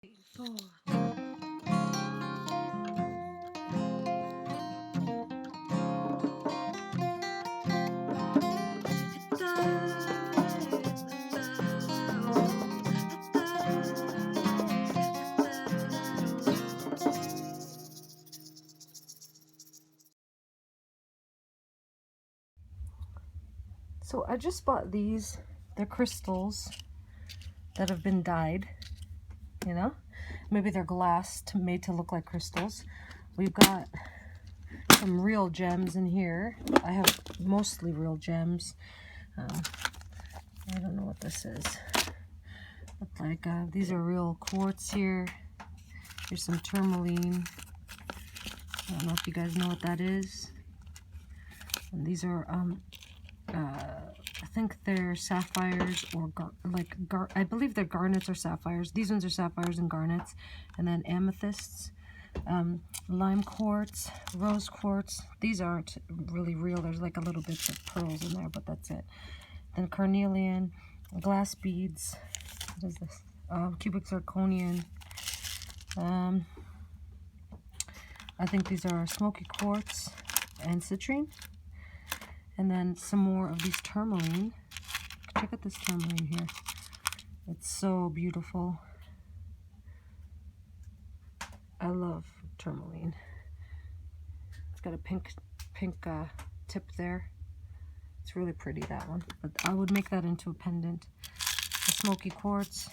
So I just bought these. They're crystals that have been dyed, you know? Maybe they're glass made to look like crystals. We've got some real gems in here. I have mostly real gems. I don't know what this is. Look like these are real quartz here. Here's some tourmaline. I don't know if you guys know what that is. And these are I think they're sapphires or I believe they're garnets or sapphires. These ones are sapphires and garnets, and then amethysts, lime quartz, rose quartz. These aren't really real. There's like a little bits of pearls in there, but that's it. Then carnelian, glass beads. What is this? Cubic zirconian. I think these are smoky quartz and citrine. And then some more of these tourmaline. Check out this tourmaline here. It's so beautiful. I love tourmaline. It's got a pink tip there. It's really pretty, that one. But I would make that into a pendant. The smoky quartz,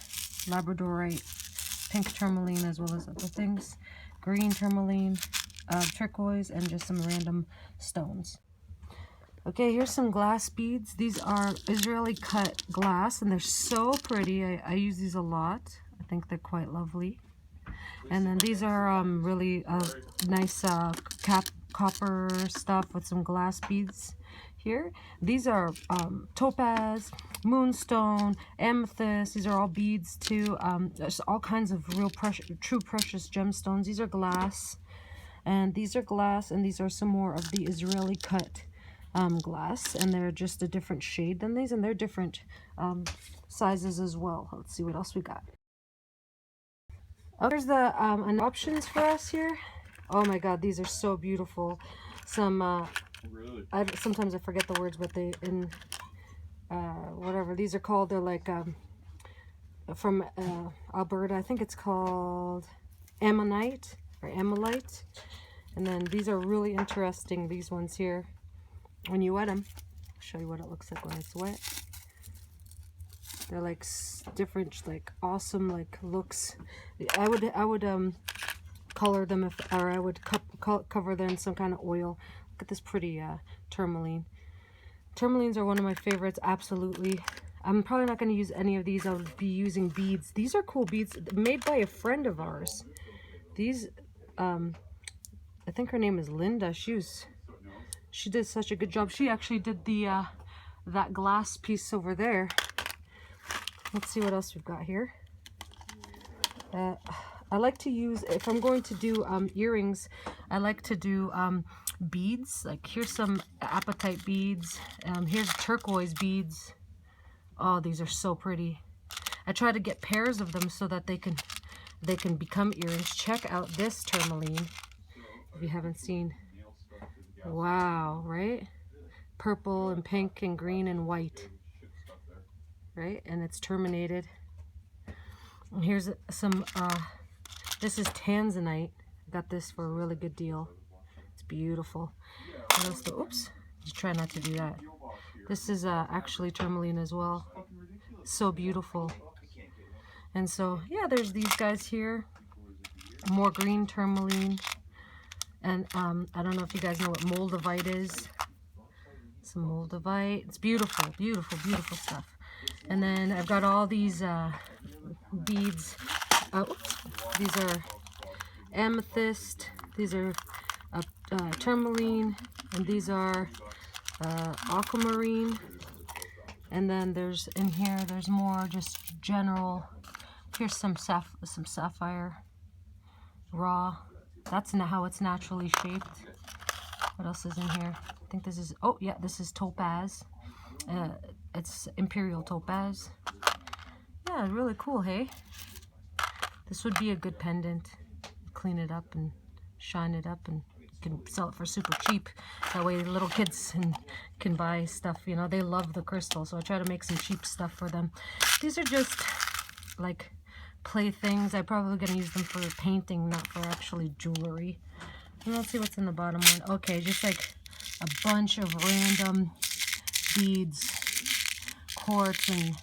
labradorite, pink tourmaline, as well as other things. Green tourmaline, turquoise, and just some random stones. Okay, here's some glass beads. These are Israeli cut glass, and they're so pretty. I use these a lot. I think they're quite lovely. And then these are really nice copper stuff with some glass beads here. These are topaz, moonstone, amethyst. These are all beads too. There's all kinds of real true precious gemstones. These are glass, and these are glass, and these are some more of the Israeli cut glass, and they're just a different shade than these, and they're different sizes as well. Let's see what else we got. Oh, there's the options for us here. Oh my god, these are so beautiful. Some sometimes I forget the words, but they whatever these are called, they're like from Alberta. I think it's called ammonite or ammonite. And then these are really interesting, these ones here. When you wet them, I'll show you what it looks like when it's wet. They're like different, like awesome, like looks. I would color them or I would cover them in some kind of oil. Look at this pretty tourmaline. Tourmalines are one of my favorites, absolutely. I'm probably not going to use any of these. I would be using beads. These are cool beads made by a friend of ours. These, I think her name is Linda. She did such a good job. She actually did the that glass piece over there. Let's see what else we've got here. I like to use, if I'm going to do earrings, I like to do beads. Like here's some apatite beads. Here's turquoise beads. Oh, these are so pretty. I try to get pairs of them so that they can become earrings. Check out this tourmaline if you haven't seen. Wow, right? Purple and pink and green and white. Right? And it's terminated. And here's some, this is tanzanite. I got this for a really good deal. It's beautiful. What else? Oops. Just try not to do that. This is actually tourmaline as well. So beautiful. And so, yeah, there's these guys here. More green tourmaline. And I don't know if you guys know what moldavite is. Some moldavite. It's beautiful, beautiful, beautiful stuff. And then I've got all these beads. These are amethyst. These are tourmaline. And these are aquamarine. And then there's in here, there's more just general. Here's some sapphire raw. That's how it's naturally shaped. What else is in here? I think this is, oh yeah, this is topaz. It's imperial topaz. Yeah, really cool, hey? This would be a good pendant. Clean it up and shine it up, and you can sell it for super cheap. That way little kids can buy stuff. You know, they love the crystal, so I try to make some cheap stuff for them. These are just like playthings. I'm probably going to use them for painting, not for actually jewelry. And let's see what's in the bottom one. Okay, just like a bunch of random beads, quartz and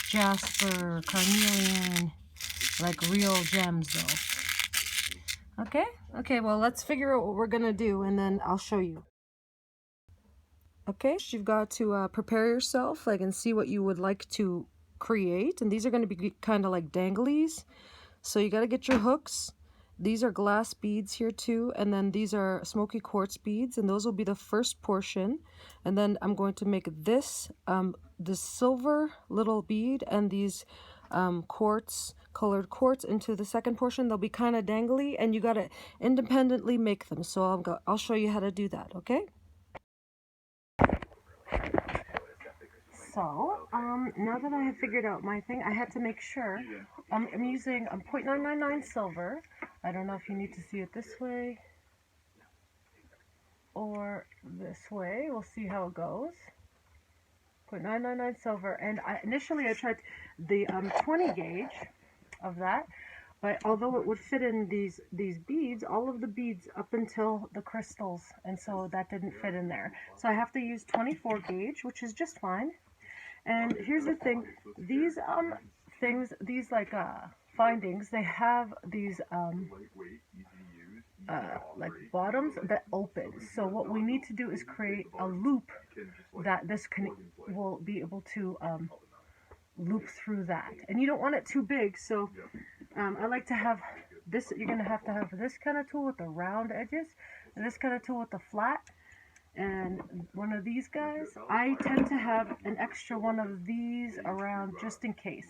jasper, carnelian, like real gems though. Okay, well, let's figure out what we're gonna do and then I'll show you. Okay, you've got to prepare yourself, like, and see what you would like to create. And these are going to be kind of like danglies. So you got to get your hooks. These are glass beads here too, and then these are smoky quartz beads, and those will be the first portion. And then I'm going to make this the silver little bead and these colored quartz into the second portion. They'll be kind of dangly, and you got to independently make them. So I'll show you how to do that. Okay. So, now that I have figured out my thing, I had to make sure I'm using 0.999 silver. I don't know if you need to see it this way or this way. We'll see how it goes. 0.999 silver, and initially I tried the 20 gauge of that, but although it would fit in these beads, all of the beads up until the crystals, and so that didn't fit in there. So I have to use 24 gauge, which is just fine. And here's the thing, these these like findings, they have these like bottoms that open. So what we need to do is create a loop that this will be able to loop through that. And you don't want it too big, so I like to have this. You're gonna have to have this kind of tool with the round edges, and this kind of tool with the flat. And one of these guys, I tend to have an extra one of these around just in case.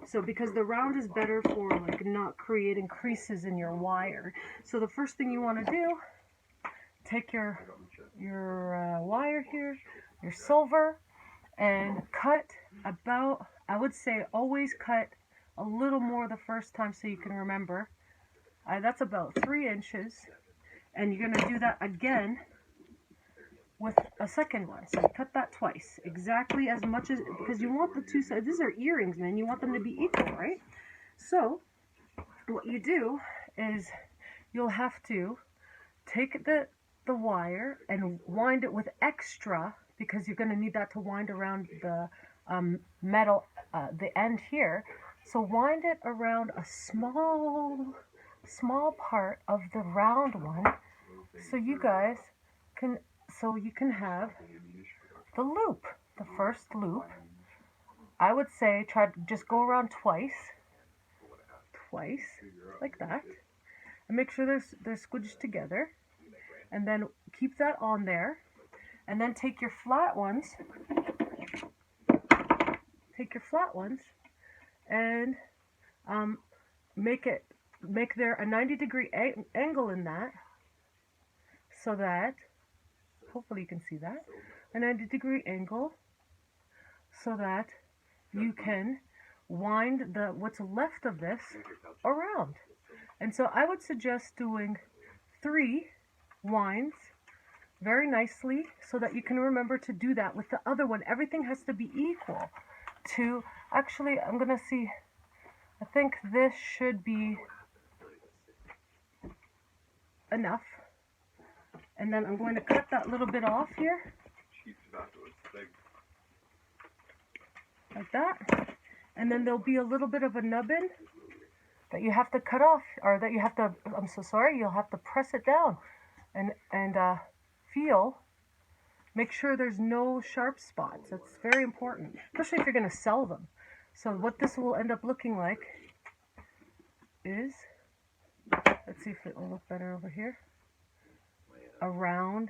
So because the round is better for like not creating creases in your wire. So the first thing you want to do, take your wire here, your silver, and cut about, I would say always cut a little more the first time so you can remember. That's about 3 inches. And you're going to do that again with a second one. So cut that twice, exactly as much as, because you want the two sides, these are earrings, man, you want them to be equal, right? So what you do is you'll have to take the wire and wind it with extra, because you're going to need that to wind around the metal, the end here. So wind it around a small part of the round one, so you guys can, so you can have the loop, the first loop. I would say try to just go around twice, like that, and make sure they're squidged together, and then keep that on there, and then take your flat ones, and make there a 90-degree angle in that, so that, hopefully you can see that, a 90-degree angle, so that you can wind what's left of this around. And so I would suggest doing 3 winds very nicely, so that you can remember to do that with the other one. Everything has to be equal to, actually, I'm going to see, I think this should be enough. And then I'm going to cut that little bit off here, like that. And then there'll be a little bit of a nubbin that you have to cut off, or that you have to, I'm so sorry, you'll have to press it down and feel, make sure there's no sharp spots. That's very important, especially if you're going to sell them. So what this will end up looking like is, let's see if it will look better over here. A round,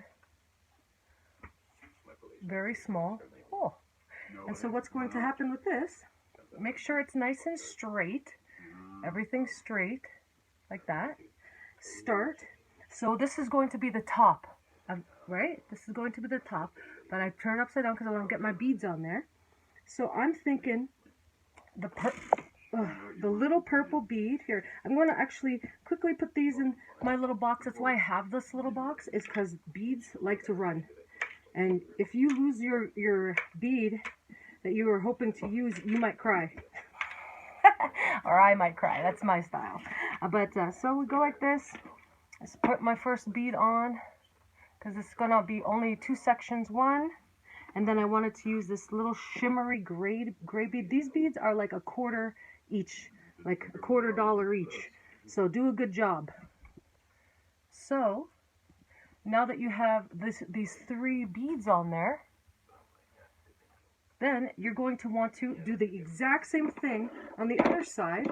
very small hole. And so what's going to happen with this, make sure it's nice and straight, everything straight, like that. Start. So this is going to be the top, right? This is going to be the top, but I turn it upside down because I want to get my beads on there. So I'm thinking the little purple bead here. I'm going to actually quickly put these in my little box. That's why I have this little box, is because beads like to run. And if you lose your bead that you were hoping to use, you might cry. Or I might cry. That's my style. So we go like this. Let's put my first bead on, because it's going to be only 2 sections. One. And then I wanted to use this little shimmery gray bead. These beads are like a quarter each, like a $quarter each. So do a good job. So now that you have these 3 beads on there, then you're going to want to do the exact same thing on the other side,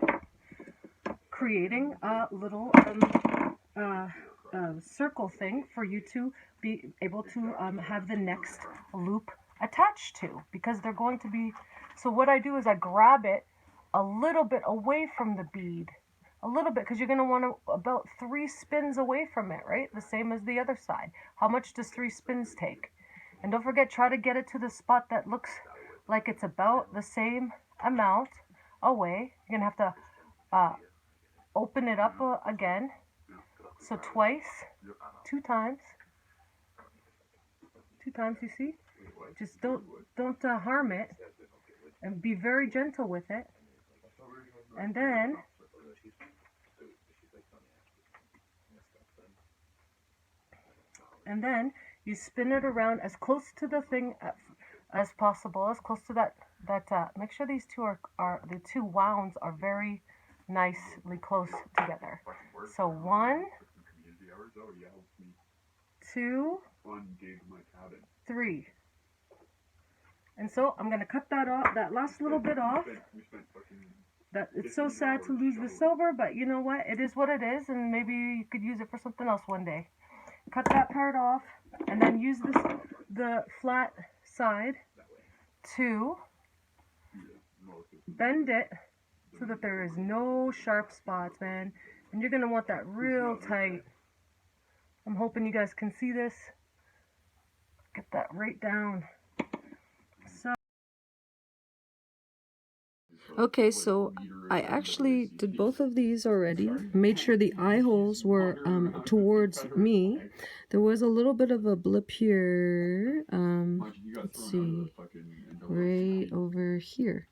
creating a little circle thing for you to be able to have the next loop attached to, because they're going to be. So what I do is I grab it a little bit away from the bead, a little bit, because you're going to want to about 3 spins away from it, right? The same as the other side. How much does 3 spins take? And don't forget, try to get it to the spot that looks like it's about the same amount away. You're going to have to open it up again. So twice, 2 times. 2 times, you see? Just don't harm it, and be very gentle with it. And then you spin it around as close to the thing as possible, as close to that. Make sure these two the 2 wounds are very nicely close together. So 1, 2, 3. And so I'm going to cut that off, that last little bit off. That it's so sad to lose the silver, but you know what? It is what it is, and maybe you could use it for something else one day. Cut that part off, and then use the flat side to bend it so that there is no sharp spots, man. And you're going to want that real tight. I'm hoping you guys can see this. Get that right down. Okay, so I actually did both of these already. Made sure the eye holes were towards me. There was a little bit of a blip here. Let's see, right over here.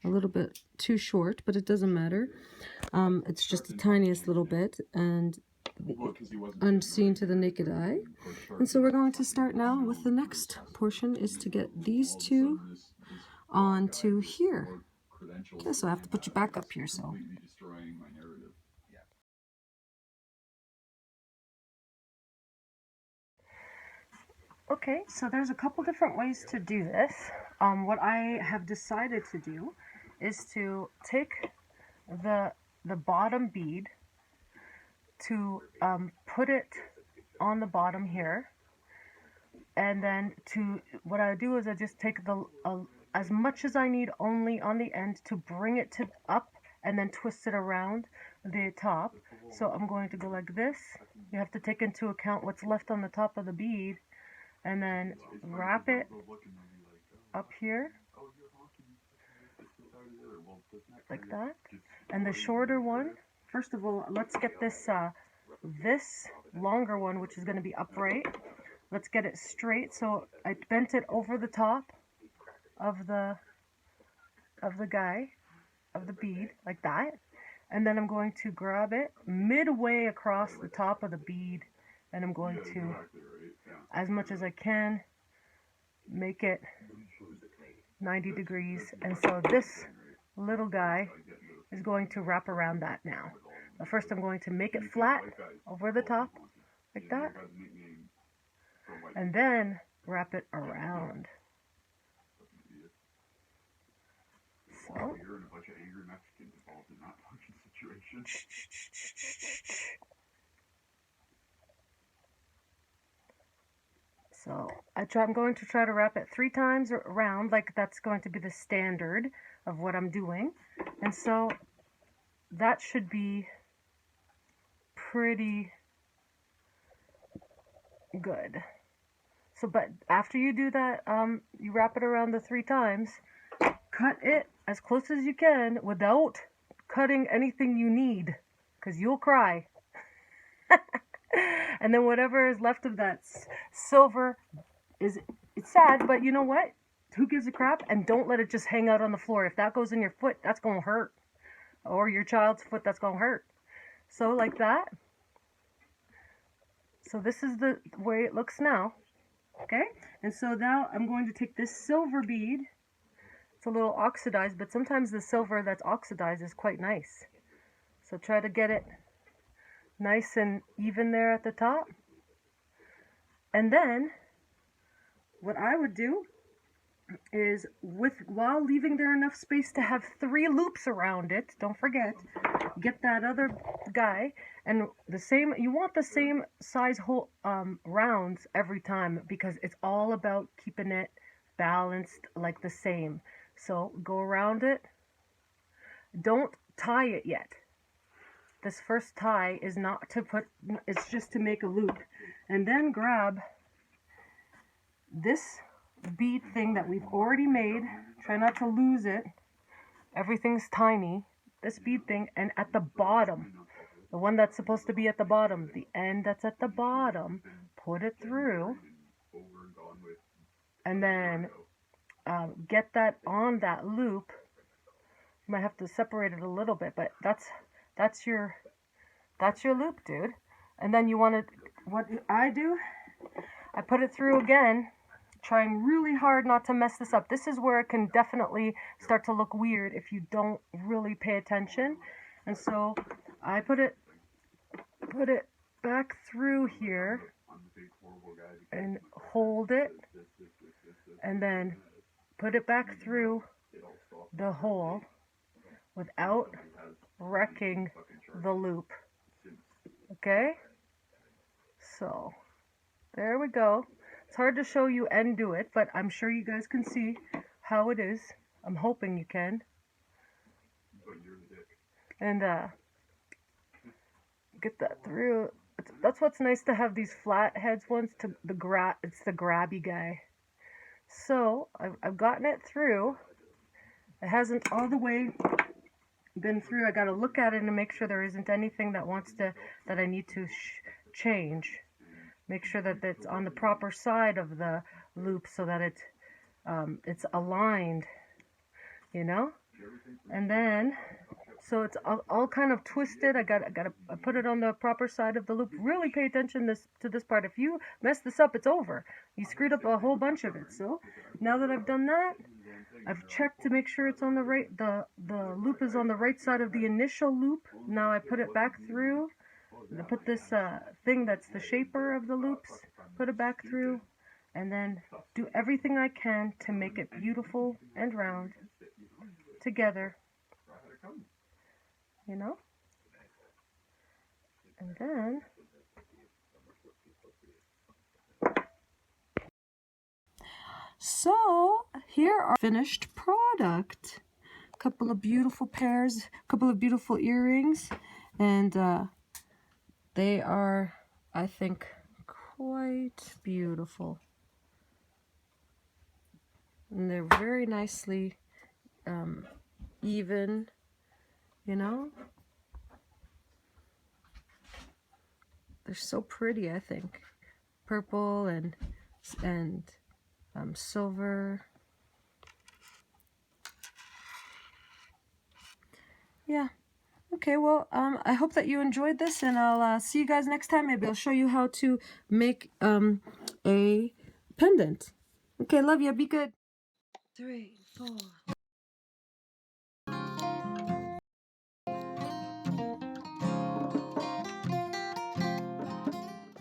A little bit too short, but it doesn't matter. It's just the tiniest little bit and unseen to the naked eye. And so we're going to start now with the next portion, is to get these 2 onto here. Okay, so I have to put you back up here, so. Okay, so there's a couple different ways to do this. What I have decided to do is to take the bottom bead, to put it on the bottom here, and then what I do is I just take as much as I need only on the end to bring it up, and then twist it around the top. So I'm going to go like this. You have to take into account what's left on the top of the bead, and then wrap it up here like that. And the shorter one, first of all, let's get this longer one, which is going to be upright. Let's get it straight. So I bent it over the top of the bead like that, and then I'm going to grab it midway across the top of the bead, and I'm going to, as much as I can, make it 90 degrees. And so this little guy is going to wrap around that now. But first I'm going to make it flat over the top like that, and then wrap it around. So, you're in a bunch of angry Mexicans involved in that fucking situation. So I'm going to try to wrap it 3 times around, like that's going to be the standard of what I'm doing. And so that should be pretty good. So, but after you do that, you wrap it around the 3 times, cut it as close as you can without cutting anything you need, because you'll cry. And then whatever is left of that silver it's sad, but you know what? Who gives a crap? And don't let it just hang out on the floor. If that goes in your foot, that's going to hurt. Or your child's foot, that's going to hurt. So like that. So this is the way it looks now. Okay? And so now I'm going to take this silver bead. It's a little oxidized, but sometimes the silver that's oxidized is quite nice. So try to get it nice and even there at the top. And then what I would do is, while leaving there enough space to have 3 loops around it, don't forget, get that other guy, and you want the same size hole rounds every time, because it's all about keeping it balanced, like the same. So go around it. Don't tie it yet. This first tie is not to put, it's just to make a loop. And then grab this bead thing that we've already made. Try not to lose it. Everything's tiny. This bead thing, and at the bottom, the one that's supposed to be at the bottom, the end that's at the bottom, put it through, and then get that on that loop. You might have to separate it a little bit, but that's your loop, dude. And then you want to, what I do, I put it through again, trying really hard not to mess this up. This is where it can definitely start to look weird if you don't really pay attention. And so I put it back through here and hold it, and then put it back through the hole without wrecking the loop. Okay? So there we go. It's hard to show you and do it, but I'm sure you guys can see how it is. I'm hoping you can. And get that through. That's what's nice to have these flat heads ones. It's the grabby guy. So I've gotten it through. It hasn't all the way been through. I got to look at it and make sure there isn't anything that I need to change. Make sure that it's on the proper side of the loop so that it's aligned, you know. And then, so it's all kind of twisted. I put it on the proper side of the loop. Really pay attention to this part. If you mess this up, it's over. You screwed up a whole bunch of it. So now that I've done that, I've checked to make sure it's on the right. The loop is on the right side of the initial loop. Now I put it back through. I put this thing that's the shaper of the loops. Put it back through, and then do everything I can to make it beautiful and round together. You know? And then so here are finished product. A couple of beautiful pairs, a couple of beautiful earrings, and they are, I think, quite beautiful. And they're very nicely even, you know? They're so pretty, I think. Purple and silver. Yeah. Okay, well, I hope that you enjoyed this, and I'll see you guys next time. Maybe I'll show you how to make a pendant. Okay, love you. Be good. 3, 4.